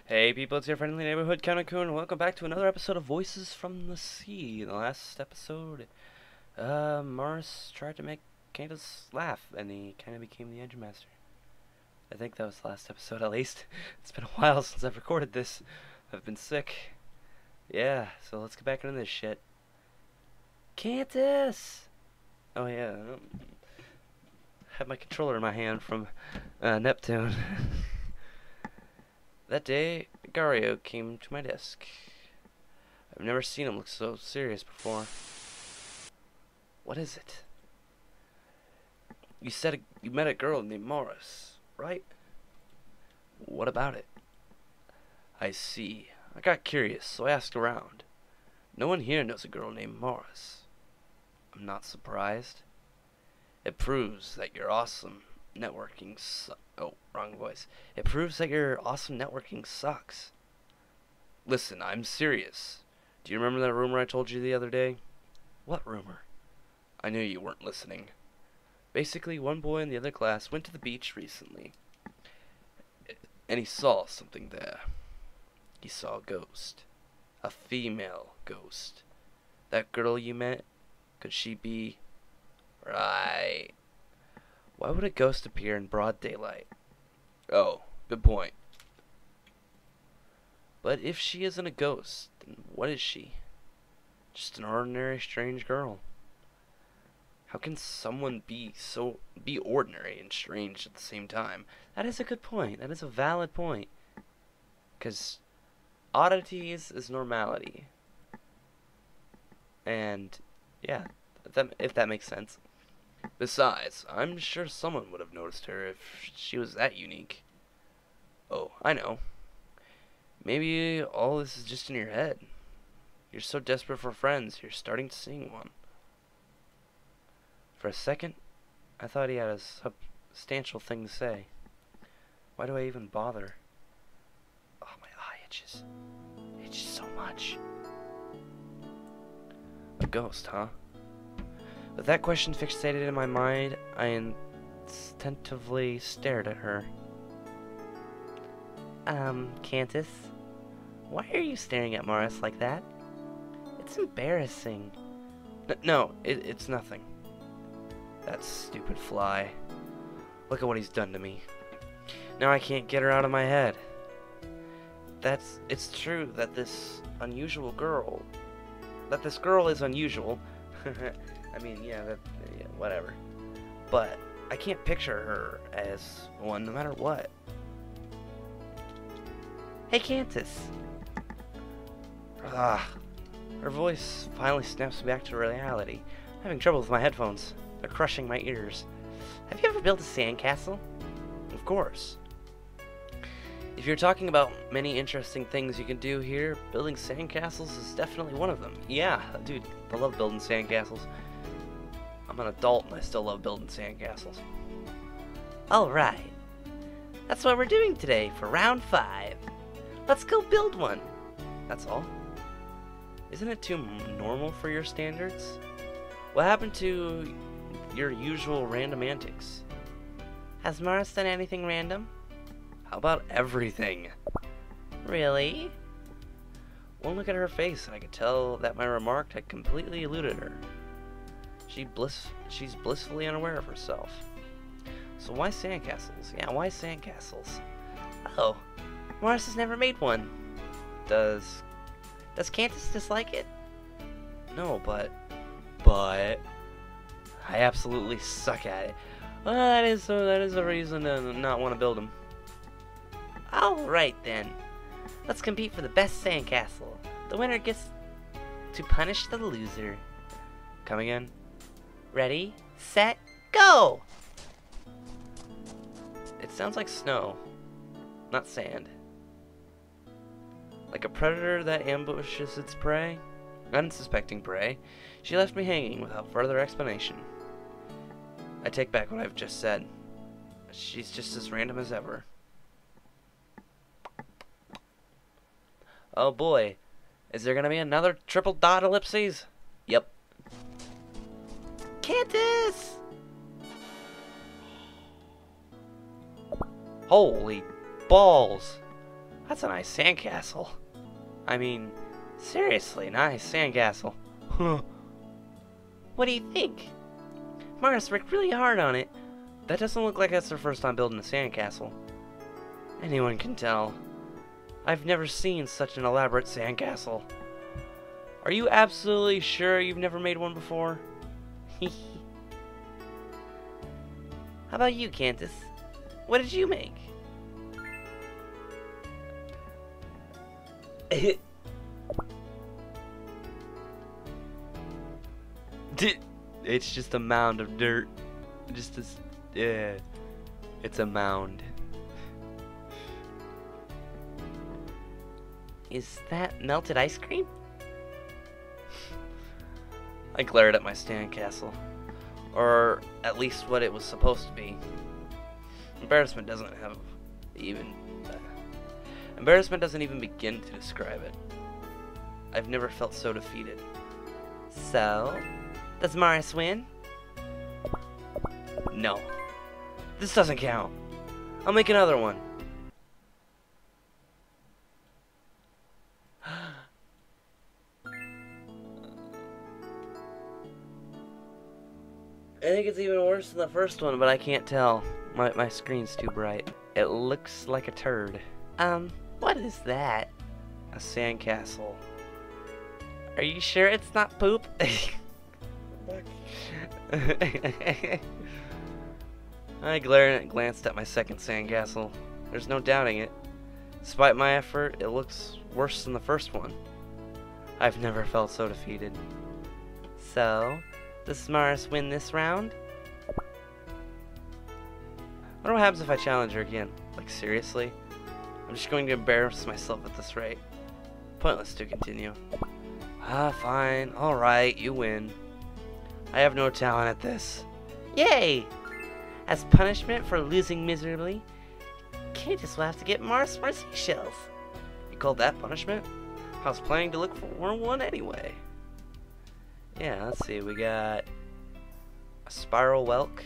Hey people, it's your friendly neighborhood CounterKun, and welcome back to another episode of Voices from the Sea. In the last episode, Mars tried to make Candace laugh, and he kind of became the Engine Master. I think that was the last episode, at least. It's been a while since I've recorded this. I've been sick. Yeah, so let's get back into this shit. Candace! Oh yeah, I have my controller in my hand from Neptune. That day, Gario came to my desk. I've never seen him look so serious before. What is it? You said you met a girl named Morris, right? What about it? I see. I got curious, so I asked around. No one here knows a girl named Morris. I'm not surprised. It proves that you're awesome. Networking oh, wrong voice. It proves that your awesome networking sucks. Listen, I'm serious. Do you remember that rumor I told you the other day? What rumor? I knew you weren't listening. Basically, one boy in the other class went to the beach recently, and he saw something there. He saw a ghost. A female ghost. That girl you met, could she be... Right. Why would a ghost appear in broad daylight? Oh, good point. But if she isn't a ghost, then what is she? Just an ordinary strange girl. How can someone be ordinary and strange at the same time? That is a good point. That is a valid point. 'Cause oddities is normality. And yeah, if that makes sense. Besides, I'm sure someone would have noticed her if she was that unique. Oh, I know. Maybe all this is just in your head. You're so desperate for friends, you're starting to sing one. For a second, I thought he had a substantial thing to say. Why do I even bother? Oh, my eye itches. It itches so much. A ghost, huh? With that question fixated in my mind, I instinctively stared at her. Candace, why are you staring at Morris like that? It's embarrassing. No, it's nothing. That stupid fly. Look at what he's done to me. Now I can't get her out of my head. It's true that this girl is unusual. I mean, yeah, whatever. But I can't picture her as one no matter what. Hey, Candace. Her voice finally snaps me back to reality. I'm having trouble with my headphones. They're crushing my ears. Have you ever built a sandcastle? Of course. If you're talking about many interesting things you can do here, building sandcastles is definitely one of them. Yeah, dude, I love building sandcastles. I'm an adult and I still love building sandcastles. Alright. That's what we're doing today for round 5. Let's go build one. That's all? Isn't it too normal for your standards? What happened to your usual random antics? Has Mars done anything random? How about everything? Really? One look at her face and I could tell that my remark had completely eluded her. She's blissfully unaware of herself. So why sandcastles? Yeah, why sandcastles? Oh, Morris has never made one. Does Candace dislike it? No, but I absolutely suck at it. Well, that is a reason to not want to build them. Alright then. Let's compete for the best sandcastle. The winner gets to punish the loser. Come again? Ready, set, go! It sounds like snow, not sand. Like a predator that ambushes its prey, unsuspecting prey, she left me hanging without further explanation. I take back what I've just said. She's just as random as ever. Oh boy, is there gonna be another triple dot ellipses? Yep. Candace! Holy balls! That's a nice sandcastle. I mean, seriously, nice sandcastle. Huh. What do you think? Morris worked really hard on it. That doesn't look like that's their first time building a sandcastle. Anyone can tell. I've never seen such an elaborate sandcastle. Are you absolutely sure you've never made one before? How about you, Candace? What did you make? It's just a mound of dirt. Just this, yeah. It's a mound. Is that melted ice cream? I glared at my sandcastle, or at least what it was supposed to be. Embarrassment doesn't even begin to describe it. I've never felt so defeated. So, does Morris win? No. This doesn't count. I'll make another one. I think it's even worse than the first one, but I can't tell. My screen's too bright. It looks like a turd. What is that? A sandcastle. Are you sure it's not poop? I glanced at my second sandcastle. There's no doubting it. Despite my effort, it looks worse than the first one. I've never felt so defeated. So, does Morris win this round? I wonder what happens if I challenge her again. Like, seriously? I'm just going to embarrass myself at this rate. Pointless to continue. Fine. Alright, you win. I have no talent at this. Yay! As punishment for losing miserably, Candace will have to get Morris more seashells. You called that punishment? I was planning to look for one anyway. Yeah, let's see. We got a spiral whelk.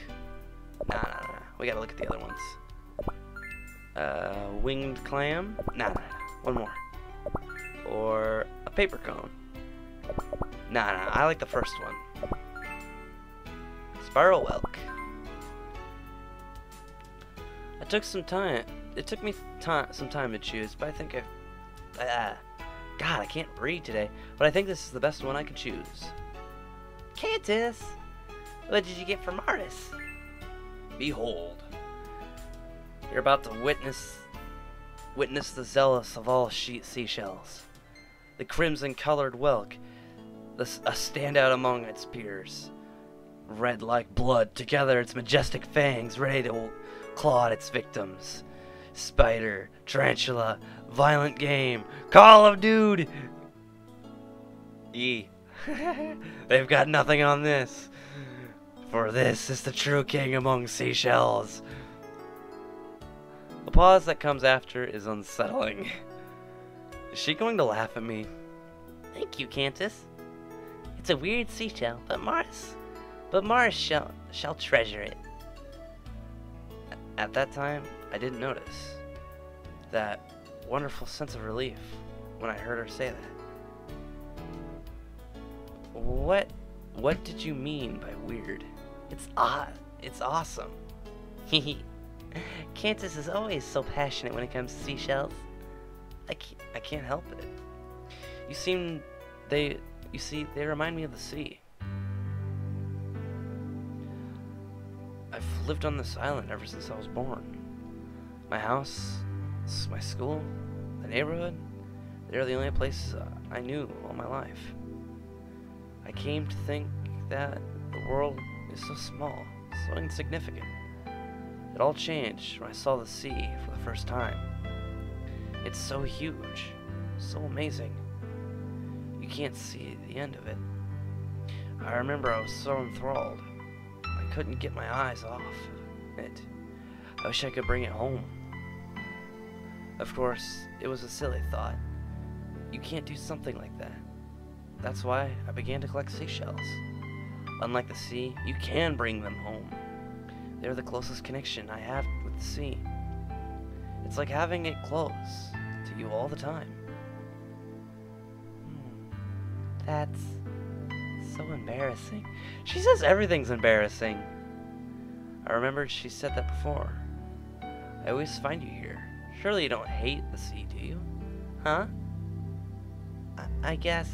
Nah. We gotta look at the other ones. Winged clam. Nah. One more. Or a paper cone. Nah. I like the first one. Spiral whelk. It took some time. It took me some time to choose, but I think God, I can't read today. But I think this is the best one I could choose. Candace, what did you get for Morris? Behold, you're about to witness the zealous of all seashells, the crimson-colored whelk, a standout among its peers, red like blood, together its majestic fangs ready to claw at its victims. Spider, tarantula, violent game, Call of Dude. They've got nothing on this. For this is the true king among seashells. The pause that comes after is unsettling. Is she going to laugh at me? Thank you, Candace. It's a weird seashell, but Morris shall treasure it. At that time, I didn't notice that wonderful sense of relief when I heard her say that. What did you mean by weird? It's odd. It's awesome. Candace is always so passionate when it comes to seashells. I can't help it. You see, they remind me of the sea. I've lived on this island ever since I was born. My house, my school, the neighborhood, they're the only places I knew all my life. I came to think that the world is so small, so insignificant. It all changed when I saw the sea for the first time. It's so huge, so amazing. You can't see the end of it. I remember I was so enthralled. I couldn't get my eyes off it. I wish I could bring it home. Of course, it was a silly thought. You can't do something like that. That's why I began to collect seashells. Unlike the sea, you can bring them home. They're the closest connection I have with the sea. It's like having it close to you all the time. That's so embarrassing. She says everything's embarrassing. I remembered she said that before. I always find you here. Surely you don't hate the sea, do you? Huh? I guess.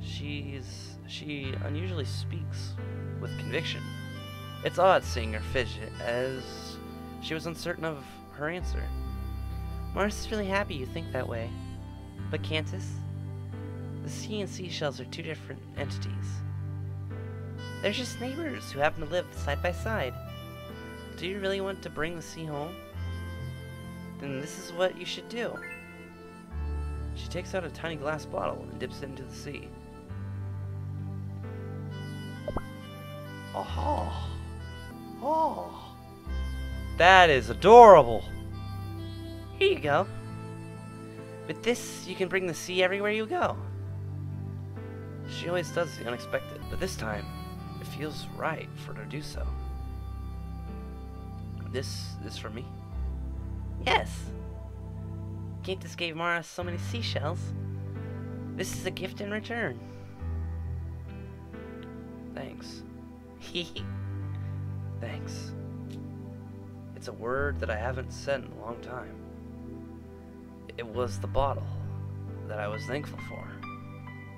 She unusually speaks with conviction. It's odd seeing her fidget, as she was uncertain of her answer. Morris is really happy you think that way. But Candace, the sea and seashells are two different entities. They're just neighbors who happen to live side by side. Do you really want to bring the sea home? Then this is what you should do. She takes out a tiny glass bottle and dips it into the sea. Oh. Oh. That is adorable. Here you go. With this, you can bring the sea everywhere you go. She always does the unexpected, but this time, it feels right for her to do so. This is for me? Yes. Candace gave Mara so many seashells. This is a gift in return. Thanks. Thanks. It's a word that I haven't said in a long time. It was the bottle that I was thankful for.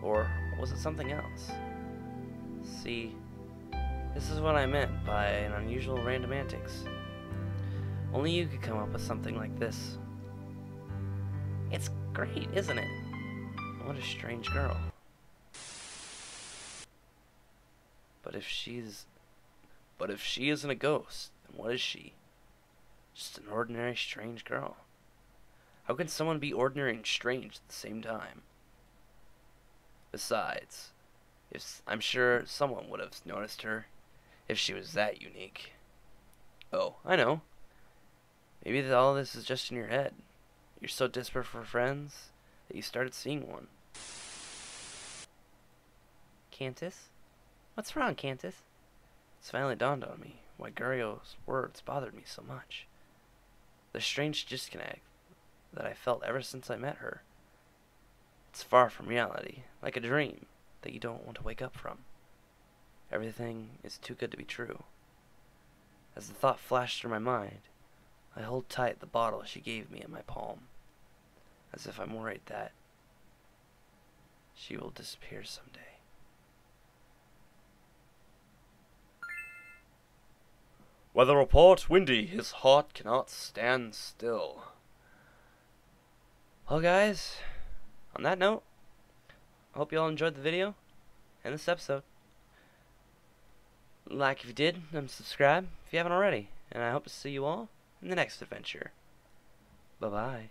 Or was it something else? See, this is what I meant by an unusual random antics. Only you could come up with something like this. It's great, isn't it? What a strange girl. But if she isn't a ghost, then what is she? Just an ordinary strange girl. How can someone be ordinary and strange at the same time? Besides, I'm sure someone would have noticed her if she was that unique. Oh, I know. Maybe all this is just in your head. You're so desperate for friends that you started seeing one. Candace? What's wrong, Candace? It's finally dawned on me why Gurio's words bothered me so much. The strange disconnect that I felt ever since I met her. It's far from reality, like a dream that you don't want to wake up from. Everything is too good to be true. As the thought flashed through my mind, I hold tight the bottle she gave me in my palm, as if I'm worried that she will disappear someday. Weather report, windy. His heart cannot stand still. Well, guys, on that note, I hope you all enjoyed the video and this episode. Like if you did, and subscribe if you haven't already. And I hope to see you all in the next adventure. Bye-bye.